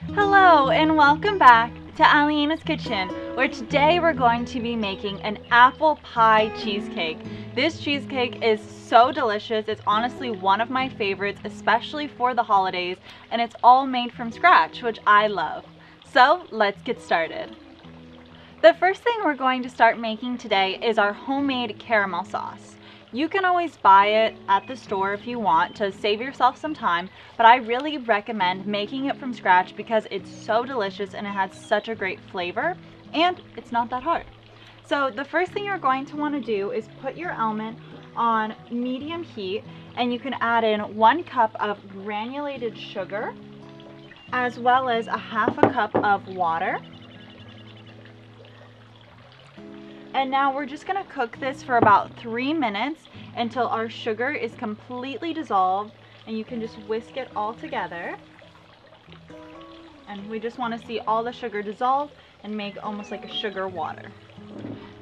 Hello and welcome back to Aliena's Kitchen, where today we're going to be making an apple pie cheesecake. This cheesecake is so delicious. It's honestly one of my favorites, especially for the holidays, and it's all made from scratch, which I love. So let's get started. The first thing we're going to start making today is our homemade caramel sauce. You can always buy it at the store if you want to save yourself some time, but I really recommend making it from scratch because it's so delicious and it has such a great flavor, and it's not that hard. So the first thing you're going to want to do is put your element on medium heat, and you can add in 1 cup of granulated sugar as well as a half a cup of water. And now we're just going to cook this for about 3 minutes until our sugar is completely dissolved, and you can just whisk it all together. And we just want to see all the sugar dissolve and make almost like a sugar water.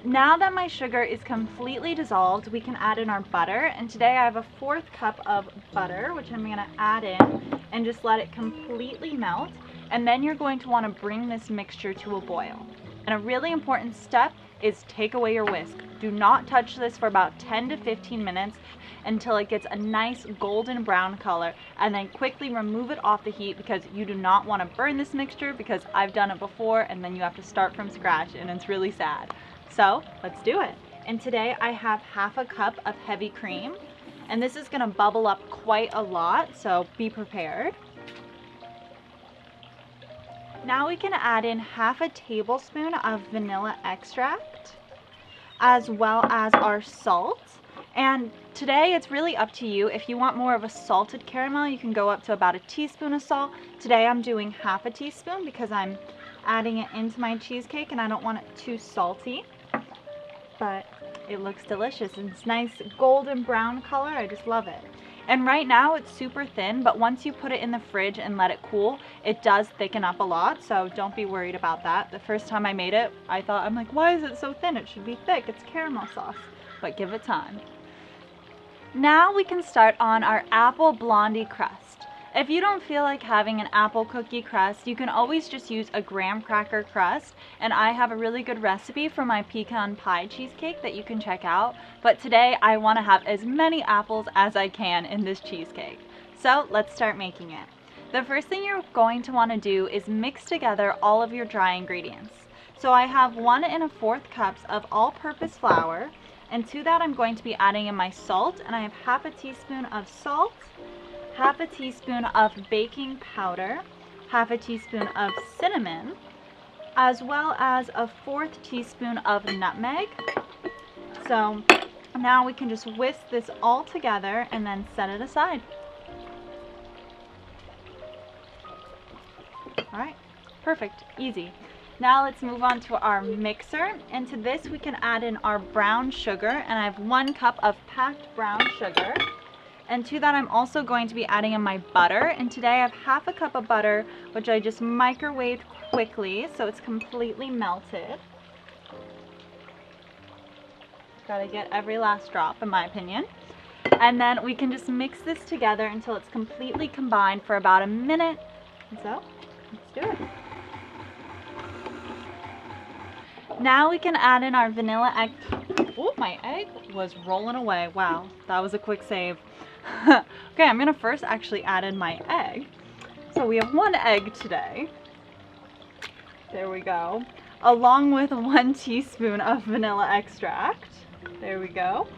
Now that my sugar is completely dissolved, we can add in our butter, and today I have a 1/4 cup of butter, which I'm going to add in and just let it completely melt. And then you're going to want to bring this mixture to a boil. And a really important step is take away your whisk. Do not touch this for about 10 to 15 minutes until it gets a nice golden brown color, and then quickly remove it off the heat because you do not want to burn this mixture, because I've done it before and then you have to start from scratch and it's really sad. So let's do it. And today I have half a cup of heavy cream, and this is going to bubble up quite a lot, so be prepared. Now we can add in half a tablespoon of vanilla extract as well as our salt. And today it's really up to you. If you want more of a salted caramel, you can go up to about a teaspoon of salt. Today I'm doing half a teaspoon because I'm adding it into my cheesecake and I don't want it too salty. But it looks delicious. It's nice golden brown color. I just love it. And right now it's super thin, but once you put it in the fridge and let it cool, it does thicken up a lot, so don't be worried about that. The first time I made it, I'm like, why is it so thin? It should be thick. It's caramel sauce. But give it time. Now we can start on our apple blondie crust. If you don't feel like having an apple cookie crust, you can always just use a graham cracker crust, and I have a really good recipe for my pecan pie cheesecake that you can check out. But today I want to have as many apples as I can in this cheesecake. So let's start making it. The first thing you're going to want to do is mix together all of your dry ingredients. So I have 1 1/4 cups of all-purpose flour, and to that I'm going to be adding in my salt, and I have half a teaspoon of salt, half a teaspoon of baking powder, half a teaspoon of cinnamon, as well as a 1/4 teaspoon of nutmeg. So now we can just whisk this all together and then set it aside. All right, perfect, easy. Now let's move on to our mixer, and to this we can add in our brown sugar, and I have 1 cup of packed brown sugar. And to that I'm also going to be adding in my butter, and today I have half a cup of butter, which I just microwaved quickly so it's completely melted. Gotta get every last drop, in my opinion. And then we can just mix this together until it's completely combined for about a minute. And so, let's do it. Now we can add in our vanilla egg. Oh, my egg was rolling away. Wow, that was a quick save. Okay, I'm gonna first actually add in my egg. So we have 1 egg today. There we go. Along with 1 teaspoon of vanilla extract. There we go.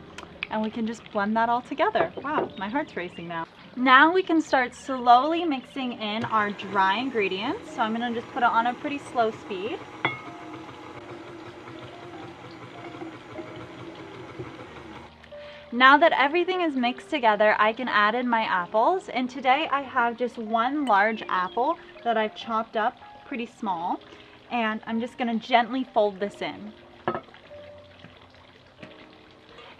And we can just blend that all together. Wow, my heart's racing now. Now we can start slowly mixing in our dry ingredients. So I'm gonna just put it on a pretty slow speed. Now that everything is mixed together, I can add in my apples, and today I have just 1 large apple that I've chopped up pretty small, and I'm just going to gently fold this in.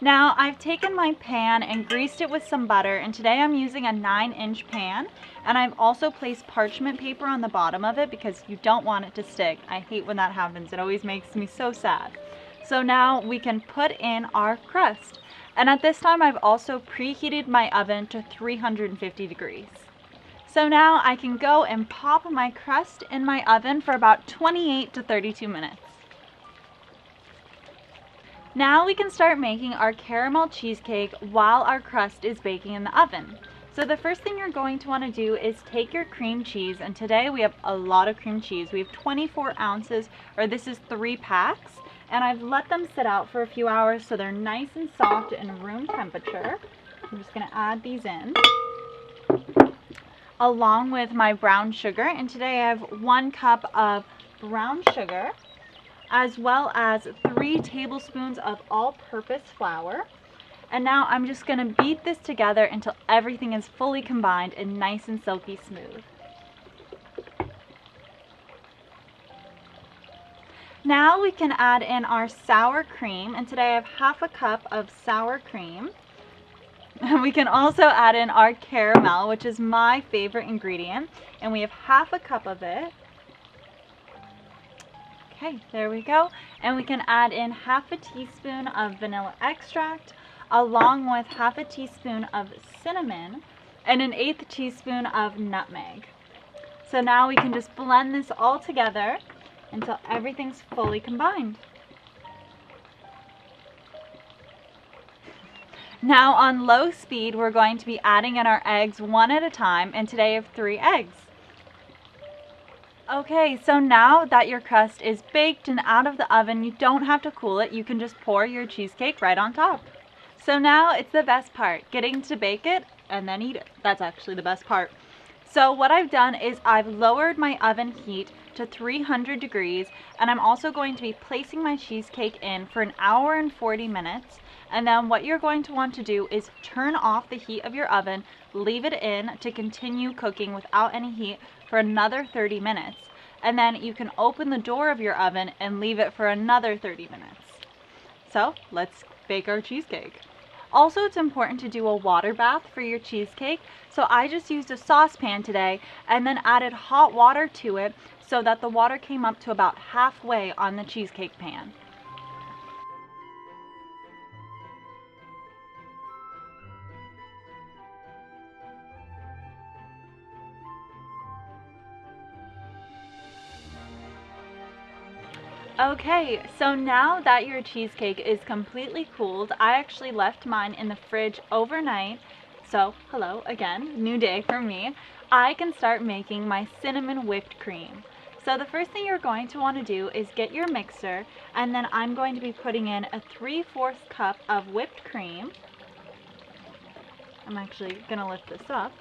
Now I've taken my pan and greased it with some butter, and today I'm using a 9-inch pan, and I've also placed parchment paper on the bottom of it because you don't want it to stick. I hate when that happens. It always makes me so sad. So now we can put in our crust. And at this time I've also preheated my oven to 350 degrees. So now I can go and pop my crust in my oven for about 28 to 32 minutes. Now we can start making our caramel cheesecake while our crust is baking in the oven. So the first thing you're going to want to do is take your cream cheese, and today we have a lot of cream cheese. We have 24 ounces, or this is 3 packs, and I've let them sit out for a few hours so they're nice and soft and room temperature. I'm just going to add these in, along with my brown sugar, and today I have 1 cup of brown sugar, as well as 3 tablespoons of all-purpose flour. And now I'm just going to beat this together until everything is fully combined and nice and silky smooth. Now we can add in our sour cream, and today I have 1/2 cup of sour cream. And we can also add in our caramel, which is my favorite ingredient, and we have 1/2 cup of it. Okay, there we go. And we can add in 1/2 teaspoon of vanilla extract, along with 1/2 teaspoon of cinnamon and 1/8 teaspoon of nutmeg. So now we can just blend this all together until everything's fully combined. Now on low speed, we're going to be adding in our eggs 1 at a time, and today I have 3 eggs. Okay, so now that your crust is baked and out of the oven, you don't have to cool it. You can just pour your cheesecake right on top. So now it's the best part, getting to bake it and then eat it. That's actually the best part. So what I've done is I've lowered my oven heat to 300 degrees, and I'm also going to be placing my cheesecake in for 1 hour and 40 minutes. And then what you're going to want to do is turn off the heat of your oven, leave it in to continue cooking without any heat for another 30 minutes. And then you can open the door of your oven and leave it for another 30 minutes. So let's bake our cheesecake. Also, it's important to do a water bath for your cheesecake. So I just used a saucepan today and then added hot water to it so that the water came up to about halfway on the cheesecake pan. Okay, so now that your cheesecake is completely cooled, I actually left mine in the fridge overnight. So, hello again, new day for me. I can start making my cinnamon whipped cream. So the first thing you're going to want to do is get your mixer, and then I'm going to be putting in a 3/4 cup of whipped cream. I'm actually going to lift this up,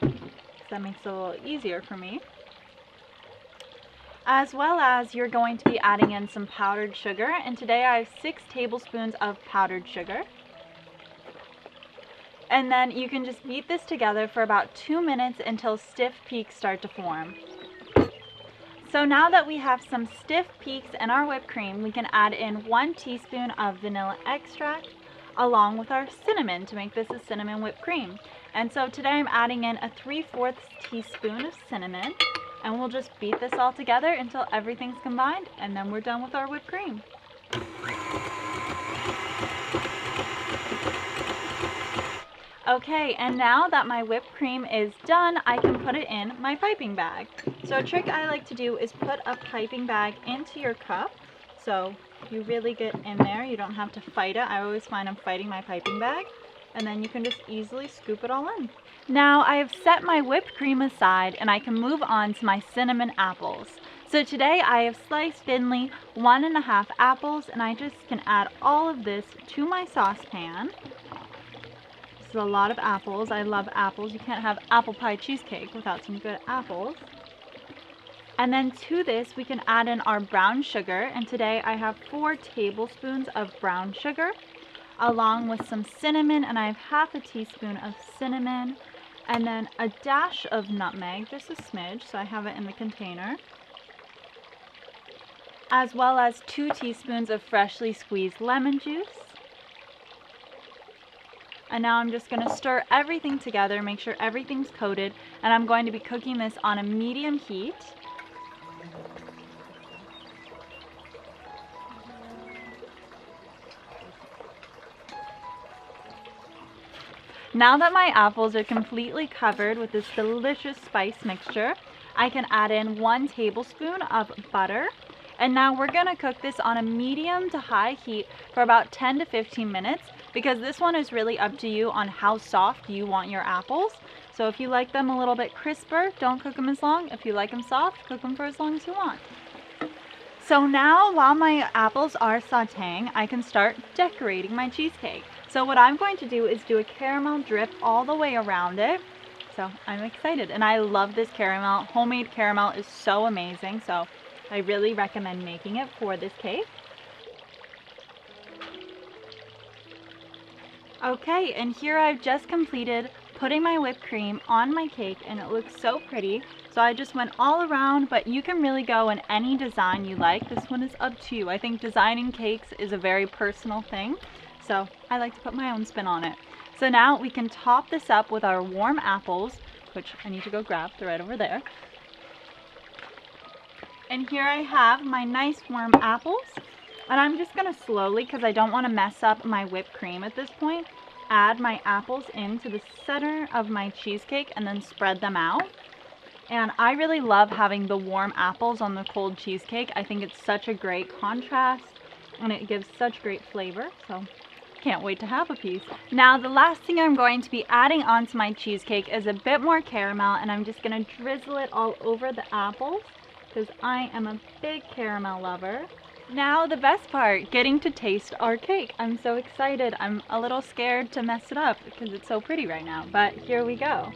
so that makes it a little easier for me. As well as you're going to be adding in some powdered sugar, and today I have 6 tablespoons of powdered sugar. And then you can just beat this together for about 2 minutes until stiff peaks start to form. So now that we have some stiff peaks in our whipped cream, we can add in 1 teaspoon of vanilla extract along with our cinnamon to make this a cinnamon whipped cream. And so today I'm adding in a 3/4 teaspoon of cinnamon. And we'll just beat this all together until everything's combined, and then we're done with our whipped cream. Okay, and now that my whipped cream is done, I can put it in my piping bag. So a trick I like to do is put a piping bag into your cup. So you really get in there, you don't have to fight it. I always find I'm fighting my piping bag. And then you can just easily scoop it all in. Now I have set my whipped cream aside, and I can move on to my cinnamon apples. So today I have sliced thinly 1½ apples, and I just can add all of this to my saucepan. This is a lot of apples. I love apples. You can't have apple pie cheesecake without some good apples. And then to this we can add in our brown sugar, and today I have 4 tablespoons of brown sugar, along with some cinnamon, and I have 1/2 teaspoon of cinnamon, and then a dash of nutmeg, just a smidge, so I have it in the container, as well as 2 teaspoons of freshly squeezed lemon juice. And now I'm just going to stir everything together, make sure everything's coated, and I'm going to be cooking this on a medium heat. Now that my apples are completely covered with this delicious spice mixture, I can add in 1 tablespoon of butter. And now we're gonna cook this on a medium to high heat for about 10 to 15 minutes because this one is really up to you on how soft you want your apples. So if you like them a little bit crisper, don't cook them as long. If you like them soft, cook them for as long as you want. So now while my apples are sauteing, I can start decorating my cheesecake. So what I'm going to do is do a caramel drip all the way around it. So I'm excited, and I love this caramel. Homemade caramel is so amazing, so I really recommend making it for this cake. Okay, and here I've just completed putting my whipped cream on my cake, and it looks so pretty. So I just went all around, but you can really go in any design you like. This one is up to you. I think designing cakes is a very personal thing, so I like to put my own spin on it. So now we can top this up with our warm apples, which I need to go grab. They're right over there. And here I have my nice warm apples. And I'm just gonna slowly, because I don't want to mess up my whipped cream at this point, add my apples into the center of my cheesecake and then spread them out. And I really love having the warm apples on the cold cheesecake. I think it's such a great contrast and it gives such great flavor. So can't wait to have a piece. Now the last thing I'm going to be adding onto my cheesecake is a bit more caramel, and I'm just gonna drizzle it all over the apples because I am a big caramel lover. Now the best part, getting to taste our cake. I'm so excited. I'm a little scared to mess it up because it's so pretty right now, but here we go.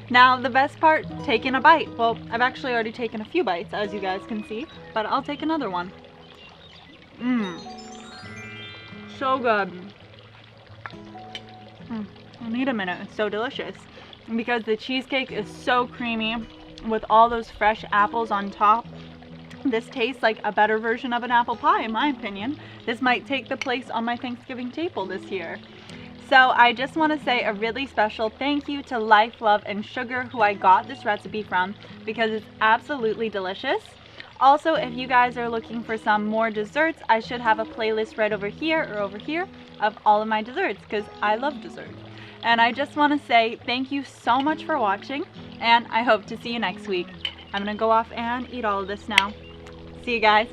Now the best part, taking a bite. Well, I've actually already taken a few bites, as you guys can see, but I'll take another one. So good. I need a minute, it's so delicious. And because the cheesecake is so creamy with all those fresh apples on top, this tastes like a better version of an apple pie in my opinion. This might take the place on my Thanksgiving table this year. So I just want to say a really special thank you to Life, Love, and Sugar, who I got this recipe from, because it's absolutely delicious. Also, if you guys are looking for some more desserts, I should have a playlist right over here or over here of all of my desserts, because I love desserts. And I just want to say thank you so much for watching, and I hope to see you next week. I'm going to go off and eat all of this now. See you guys.